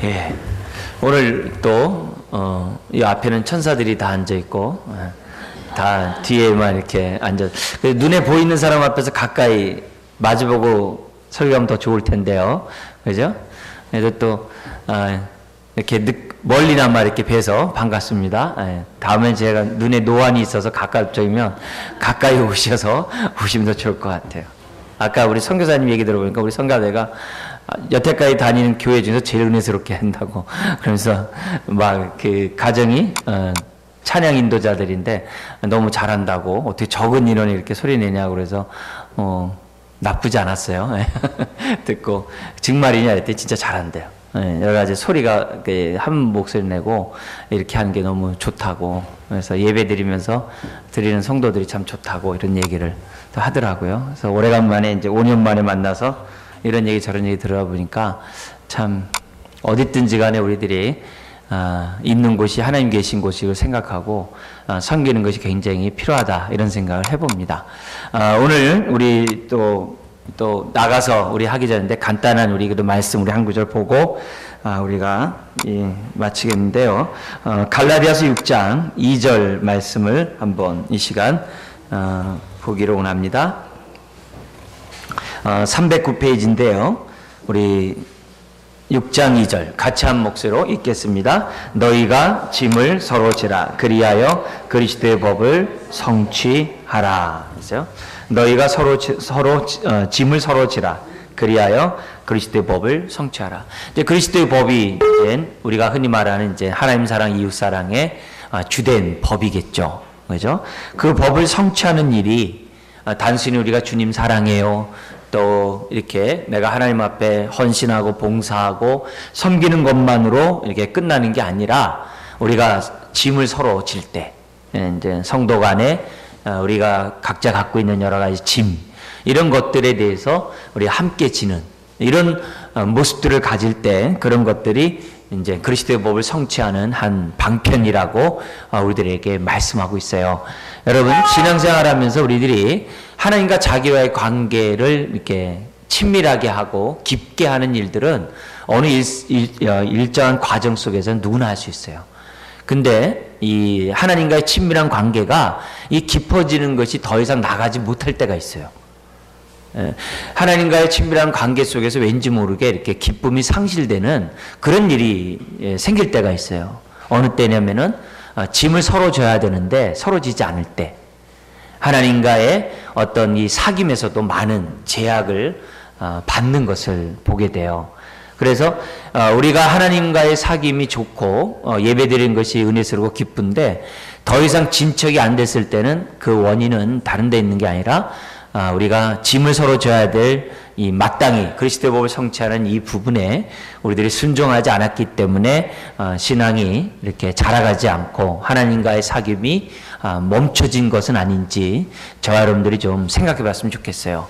예. 오늘 또, 이 앞에는 천사들이 다 앉아있고, 다 뒤에만 이렇게 앉아, 눈에 보이는 사람 앞에서 가까이 마주보고 설교하면 더 좋을 텐데요. 그죠? 그래서 또, 이렇게 멀리나마 이렇게 뵈서 반갑습니다. 다음엔 제가 눈에 노안이 있어서 가깝적이면 가까이 오셔서 오시면 더 좋을 것 같아요. 아까 우리 선교사님 얘기 들어보니까 우리 선교사가 여태까지 다니는 교회 중에서 제일 은혜스럽게 한다고 그러면서 막 그 가정이 찬양 인도자들인데 너무 잘한다고 어떻게 적은 인원이 이렇게 소리 내냐고 그래서 나쁘지 않았어요. 듣고 정말이냐 했더니 진짜 잘한대요. 여러 가지 소리가 한 목소리 내고 이렇게 하는 게 너무 좋다고 그래서 예배 드리면서 드리는 성도들이 참 좋다고 이런 얘기를 또 하더라고요. 그래서 오래간만에 이제 5년 만에 만나서 이런 얘기 저런 얘기 들어보니까 참 어디든지 간에 우리들이 있는 곳이 하나님 계신 곳을 생각하고 섬기는 것이 굉장히 필요하다 이런 생각을 해봅니다. 오늘 우리 또 나가서 우리 하기 전인데 간단한 우리 그래도 말씀 우리 한 구절 보고 우리가 마치겠는데요. 갈라디아서 6장 2절 말씀을 한번 이 시간 보기로 원합니다. 309페이지인데요. 우리 6장 2절 같이 한 목소리로 읽겠습니다. 너희가 짐을 서로 지라 그리하여 그리스도의 법을 성취하라. 그래서 너희가 서로 짐을 서로 지라 그리하여 그리스도의 법을 성취하라. 이제 그리스도의 법이 이제 우리가 흔히 말하는 이제 하나님 사랑, 이웃 사랑의 주된 법이겠죠. 그죠? 그 법을 성취하는 일이 단순히 우리가 주님 사랑해요. 또 이렇게 내가 하나님 앞에 헌신하고 봉사하고 섬기는 것만으로 이렇게 끝나는 게 아니라 우리가 짐을 서로 질 때 이제 성도 간에 우리가 각자 갖고 있는 여러 가지 짐 이런 것들에 대해서 우리 함께 지는 이런 모습들을 가질 때 그런 것들이 이제 그리스도의 법을 성취하는 한 방편이라고 우리들에게 말씀하고 있어요. 여러분 신앙생활하면서 우리들이 하나님과 자기와의 관계를 이렇게 친밀하게 하고 깊게 하는 일들은 어느 일정한 과정 속에서 누구나 할 수 있어요. 근데 이 하나님과의 친밀한 관계가 이 깊어지는 것이 더 이상 나가지 못할 때가 있어요. 하나님과의 친밀한 관계 속에서 왠지 모르게 이렇게 기쁨이 상실되는 그런 일이 생길 때가 있어요. 어느 때냐면은 짐을 서로 져야 되는데 서로 지지 않을 때 하나님과의 어떤 이 사귐에서도 많은 제약을 받는 것을 보게 돼요. 그래서 우리가 하나님과의 사귐이 좋고 예배드리는 것이 은혜스럽고 기쁜데 더 이상 진척이 안 됐을 때는 그 원인은 다른 데 있는 게 아니라 우리가 짐을 서로 져야 될 이 마땅히 그리스도의 법을 성취하는 이 부분에 우리들이 순종하지 않았기 때문에 신앙이 이렇게 자라가지 않고 하나님과의 사귐이 멈춰진 것은 아닌지 저와 여러분들이 좀 생각해 봤으면 좋겠어요.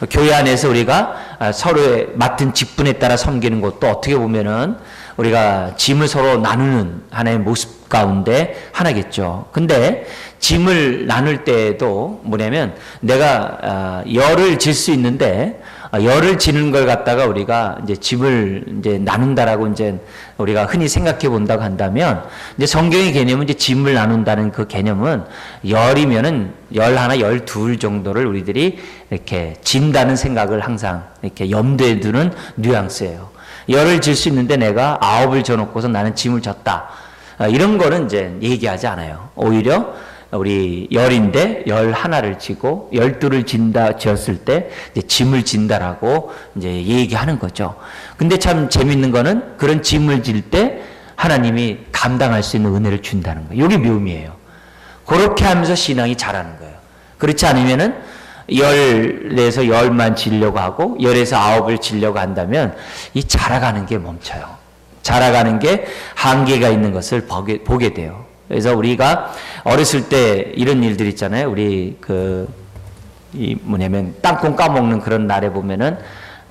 교회 안에서 우리가 서로의 맡은 직분에 따라 섬기는 것도 어떻게 보면은 우리가 짐을 서로 나누는 하나의 모습 가운데 하나겠죠. 근데 짐을 나눌 때에도 뭐냐면 내가 열을 질 수 있는데 열을 지는 걸 갖다가 우리가 이제 짐을 이제 나눈다라고 이제 우리가 흔히 생각해 본다고 한다면 이제 성경의 개념은 이제 짐을 나눈다는 그 개념은 열이면은 11, 12 정도를 우리들이 이렇게 진다는 생각을 항상 이렇게 염두에 두는 뉘앙스예요. 열을 질 수 있는데 내가 9을 져놓고서 나는 짐을 졌다. 이런 거는 이제 얘기하지 않아요. 오히려 우리 열인데 11를 지고 12를 지었을 때 이제 짐을 진다라고 이제 얘기하는 거죠. 근데 참 재밌는 거는 그런 짐을 질 때 하나님이 감당할 수 있는 은혜를 준다는 거예요. 이게 묘미예요. 그렇게 하면서 신앙이 자라는 거예요. 그렇지 않으면은 10에서 10만 지려고 하고 10에서 9을 지려고 한다면 이 자라가는 게 멈춰요. 자라가는 게 한계가 있는 것을 보게 돼요. 그래서 우리가 어렸을 때 이런 일들 있잖아요. 우리 뭐냐면 땅콩 까먹는 그런 날에 보면은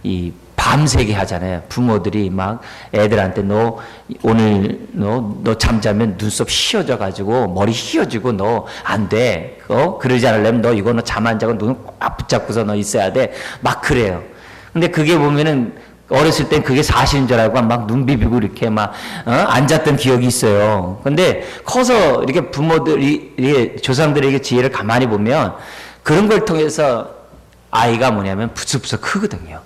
이 밤새게 하잖아요. 부모들이 막 애들한테 너 오늘 너 잠자면 눈썹 휘어져 가지고 머리 휘어지고 너 안 돼. 그러지 않으려면 너 이거 너 잠 안 자고 눈 꽉 붙잡고서 너 있어야 돼. 막 그래요. 근데 그게 보면은 어렸을 땐 그게 사실인 줄 알고 막 눈 비비고 이렇게 막 앉았던 기억이 있어요. 근데 커서 이렇게 부모들이, 이렇게 조상들에게 지혜를 가만히 보면 그런 걸 통해서 아이가 뭐냐면 부스부스 크거든요.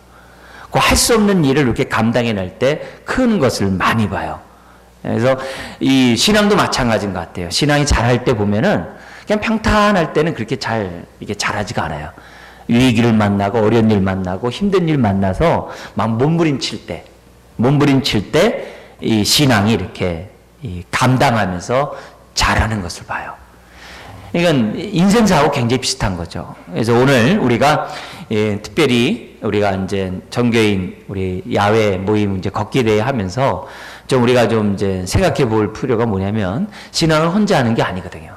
그 할 수 없는 일을 이렇게 감당해낼 때 큰 것을 많이 봐요. 그래서 이 신앙도 마찬가지인 것 같아요. 신앙이 잘할 때 보면은 그냥 평탄할 때는 그렇게 이게 잘하지가 않아요. 위기를 만나고 어려운 일 만나고 힘든 일 만나서 막 몸부림칠 때 이 신앙이 이렇게 감당하면서 잘하는 것을 봐요. 이건 인생사하고 굉장히 비슷한 거죠. 그래서 오늘 우리가 특별히 우리가 이제 정교인 우리 야외 모임 이제 걷기 대회 하면서 좀 우리가 좀 이제 생각해 볼 필요가 뭐냐면 신앙을 혼자 하는 게 아니거든요.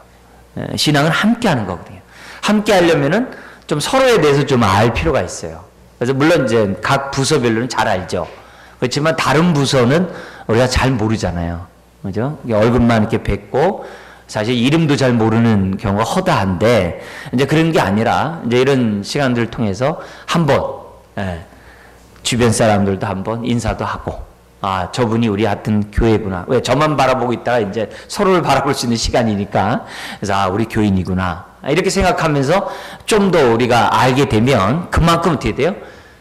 신앙은 함께 하는 거거든요. 함께 하려면은 좀 서로에 대해서 좀 알 필요가 있어요. 그래서 물론 이제 각 부서별로는 잘 알죠. 그렇지만 다른 부서는 우리가 잘 모르잖아요. 그죠? 얼굴만 이렇게 뵙고 사실 이름도 잘 모르는 경우가 허다한데 이제 그런 게 아니라 이제 이런 시간들을 통해서 한번 주변 사람들도 한번 인사도 하고 아 저분이 우리 같은 교회구나. 왜 저만 바라보고 있다가 이제 서로를 바라볼 수 있는 시간이니까 그래서 아 우리 교인이구나 이렇게 생각하면서 좀 더 우리가 알게 되면 그만큼 어떻게 돼요?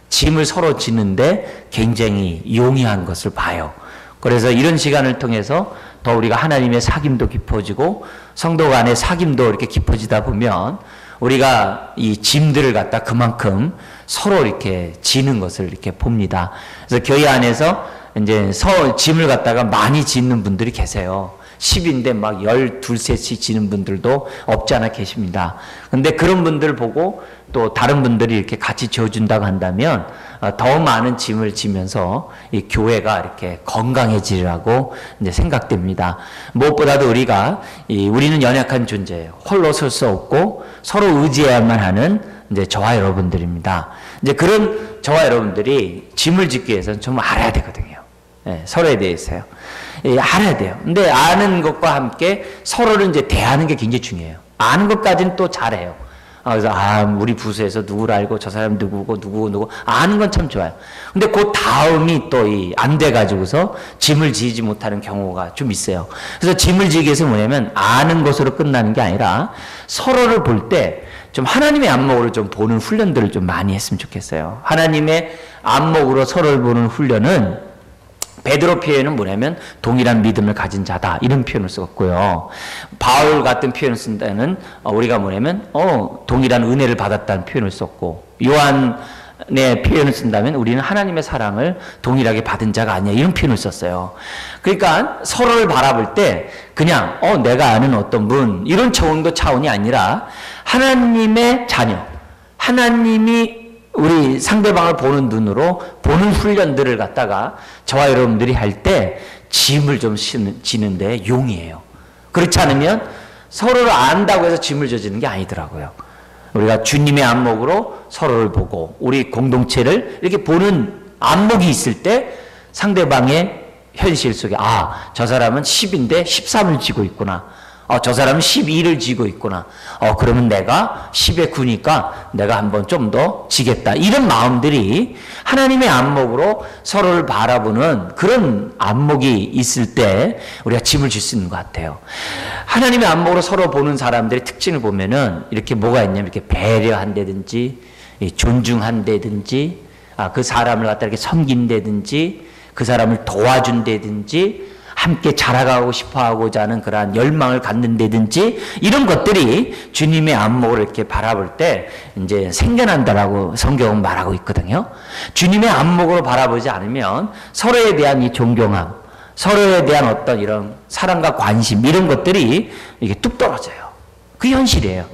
짐을 서로 지는데 굉장히 용이한 것을 봐요. 그래서 이런 시간을 통해서 더 우리가 하나님의 사귐도 깊어지고 성도 간의 사귐도 이렇게 깊어지다 보면 우리가 이 짐들을 갖다 그만큼 서로 이렇게 지는 것을 이렇게 봅니다. 그래서 교회 안에서 이제 짐을 갖다가 많이 짓는 분들이 계세요. 10인데 막 12셋씩 지는 분들도 없지 않아 계십니다. 근데 그런 분들 보고 또 다른 분들이 이렇게 같이 지어준다고 한다면 더 많은 짐을 지면서 이 교회가 이렇게 건강해지리라고 이제 생각됩니다. 무엇보다도 우리는 연약한 존재예요. 홀로 설 수 없고 서로 의지해야만 하는 이제 저와 여러분들입니다. 이제 그런 저와 여러분들이 짐을 짓기 위해서는 좀 알아야 되거든요. 서로에 대해서요. 알아야 돼요. 근데 아는 것과 함께 서로를 이제 대하는 게 굉장히 중요해요. 아는 것까지는 또 잘해요. 그래서 우리 부서에서 누구를 알고 저 사람 누구고 누구 아는 건 참 좋아요. 근데 그 다음이 또 안 돼 가지고서 짐을 지지 못하는 경우가 좀 있어요. 그래서 짐을 지기 위해서 뭐냐면 아는 것으로 끝나는 게 아니라 서로를 볼 때 좀 하나님의 안목으로 좀 보는 훈련들을 좀 많이 했으면 좋겠어요. 하나님의 안목으로 서로를 보는 훈련은 베드로 표현은 뭐냐면 동일한 믿음을 가진 자다 이런 표현을 썼고요. 바울 같은 표현을 쓴 때는 우리가 뭐냐면 동일한 은혜를 받았다는 표현을 썼고 요한의 표현을 쓴다면 우리는 하나님의 사랑을 동일하게 받은 자가 아니야 이런 표현을 썼어요. 그러니까 서로를 바라볼 때 그냥 내가 아는 어떤 분 이런 정도 차원이 아니라 하나님의 자녀 하나님이 우리 상대방을 보는 눈으로 보는 훈련들을 갖다가 저와 여러분들이 할 때 짐을 좀 지는데 용이에요. 그렇지 않으면 서로를 안다고 해서 짐을 져지는 게 아니더라고요. 우리가 주님의 안목으로 서로를 보고 우리 공동체를 이렇게 보는 안목이 있을 때 상대방의 현실 속에 저 사람은 10인데 13을 지고 있구나. 저 사람은 12를 지고 있구나. 그러면 내가 10에 9니까 내가 한번 좀 더 지겠다. 이런 마음들이 하나님의 안목으로 서로를 바라보는 그런 안목이 있을 때 우리가 짐을 질 수 있는 것 같아요. 하나님의 안목으로 서로 보는 사람들의 특징을 보면은 이렇게 뭐가 있냐면 이렇게 배려한다든지 존중한다든지 그 사람을 갖다 이렇게 섬긴다든지 그 사람을 도와준다든지 함께 자라가고 싶어하고자 하는 그러한 열망을 갖는다든지 이런 것들이 주님의 안목을 이렇게 바라볼 때 이제 생겨난다라고 성경은 말하고 있거든요. 주님의 안목으로 바라보지 않으면 서로에 대한 이 존경함, 서로에 대한 어떤 이런 사랑과 관심 이런 것들이 이게 뚝 떨어져요. 그 현실이에요.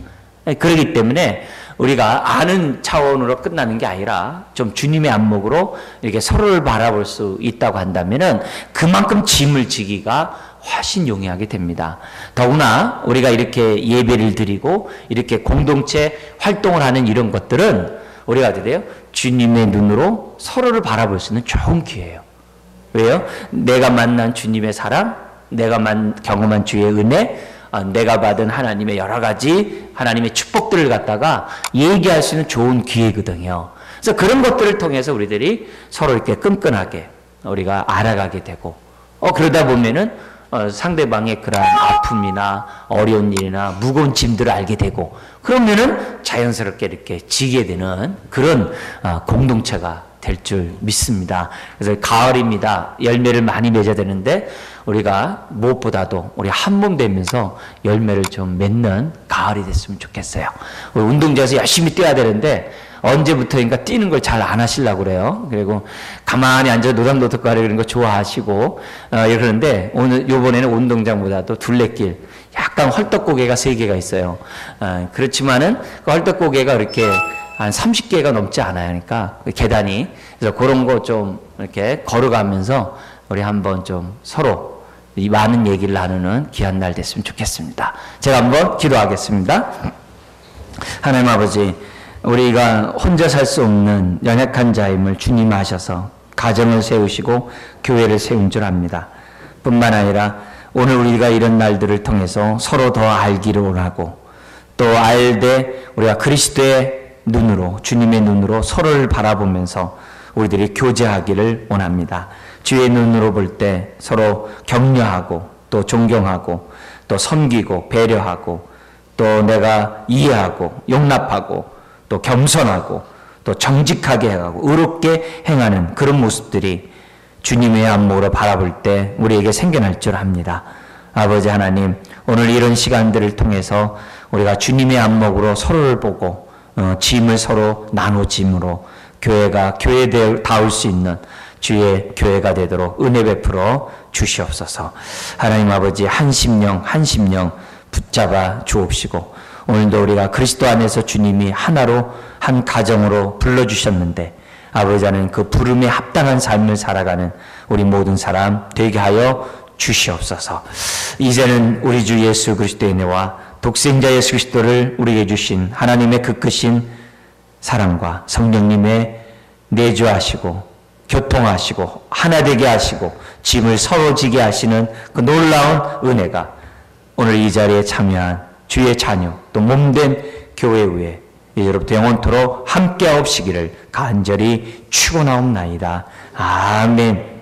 그렇기 때문에 우리가 아는 차원으로 끝나는 게 아니라 좀 주님의 안목으로 이렇게 서로를 바라볼 수 있다고 한다면은 그만큼 짐을 지기가 훨씬 용이하게 됩니다. 더구나 우리가 이렇게 예배를 드리고 이렇게 공동체 활동을 하는 이런 것들은 우리가 어떻게 돼요? 주님의 눈으로 서로를 바라볼 수 있는 좋은 기회예요. 왜요? 내가 만난 주님의 사랑, 내가 경험한 주의 은혜, 내가 받은 하나님의 여러 가지 하나님의 축복들을 갖다가 얘기할 수 있는 좋은 기회거든요. 그래서 그래서 그런 것들을 통해서 우리들이 서로 이렇게 끈끈하게 우리가 알아가게 되고, 그러다 보면은 상대방의 그러한 아픔이나 어려운 일이나 무거운 짐들을 알게 되고, 그러면은 자연스럽게 이렇게 지게 되는 그런 공동체가 될 줄 믿습니다. 그래서 가을입니다. 열매를 많이 맺어야 되는데 우리가 무엇보다도 우리 한 몸 되면서 열매를 좀 맺는 가을이 됐으면 좋겠어요. 우리 운동장에서 열심히 뛰어야 되는데 언제부터인가 뛰는 걸 잘 안 하시려고 그래요. 그리고 가만히 앉아 노닥노닥거리고 그런 거 좋아하시고 그러는데 오늘 요번에는 운동장보다도 둘레길, 약간 헐떡고개가 3개가 있어요. 그렇지만은 그 헐떡고개가 이렇게 한 30개가 넘지 않아요. 그러니까 그 계단이. 그래서 그런 거 좀 이렇게 걸어가면서 우리 한번 좀 서로 이 많은 얘기를 나누는 귀한 날 됐으면 좋겠습니다. 제가 한번 기도하겠습니다. 하나님 아버지, 우리가 혼자 살 수 없는 연약한 자임을 주님 아셔서 가정을 세우시고 교회를 세운 줄 압니다. 뿐만 아니라 오늘 우리가 이런 날들을 통해서 서로 더 알기를 원하고, 또 알되 우리가 그리스도의 눈으로, 주님의 눈으로 서로를 바라보면서 우리들이 교제하기를 원합니다. 주의 눈으로 볼 때 서로 격려하고 또 존경하고 또 섬기고 배려하고 또 내가 이해하고 용납하고 또 겸손하고 또 정직하게 행하고 의롭게 행하는 그런 모습들이 주님의 안목으로 바라볼 때 우리에게 생겨날 줄 압니다. 아버지 하나님, 오늘 이런 시간들을 통해서 우리가 주님의 안목으로 서로를 보고 짐을 서로 나누짐으로 교회가 교회다울 수 있는 주의 교회가 되도록 은혜 베풀어 주시옵소서. 하나님 아버지, 한 심령 붙잡아 주옵시고, 오늘도 우리가 그리스도 안에서 주님이 하나로 한 가정으로 불러주셨는데 아버지 하나님 그 부름에 합당한 삶을 살아가는 우리 모든 사람 되게 하여 주시옵소서. 이제는 우리 주 예수 그리스도의 은혜와 독생자 예수 그리스도를 우리에게 주신 하나님의 그 크신 사랑과 성령님의 내주하시고 교통하시고 하나 되게 하시고 짐을 서로 지게 하시는 그 놀라운 은혜가 오늘 이 자리에 참여한 주의 자녀 또 몸된 교회 위에 이제로부터 영원토록 함께 하옵시기를 간절히 축원하옵나이다. 아멘.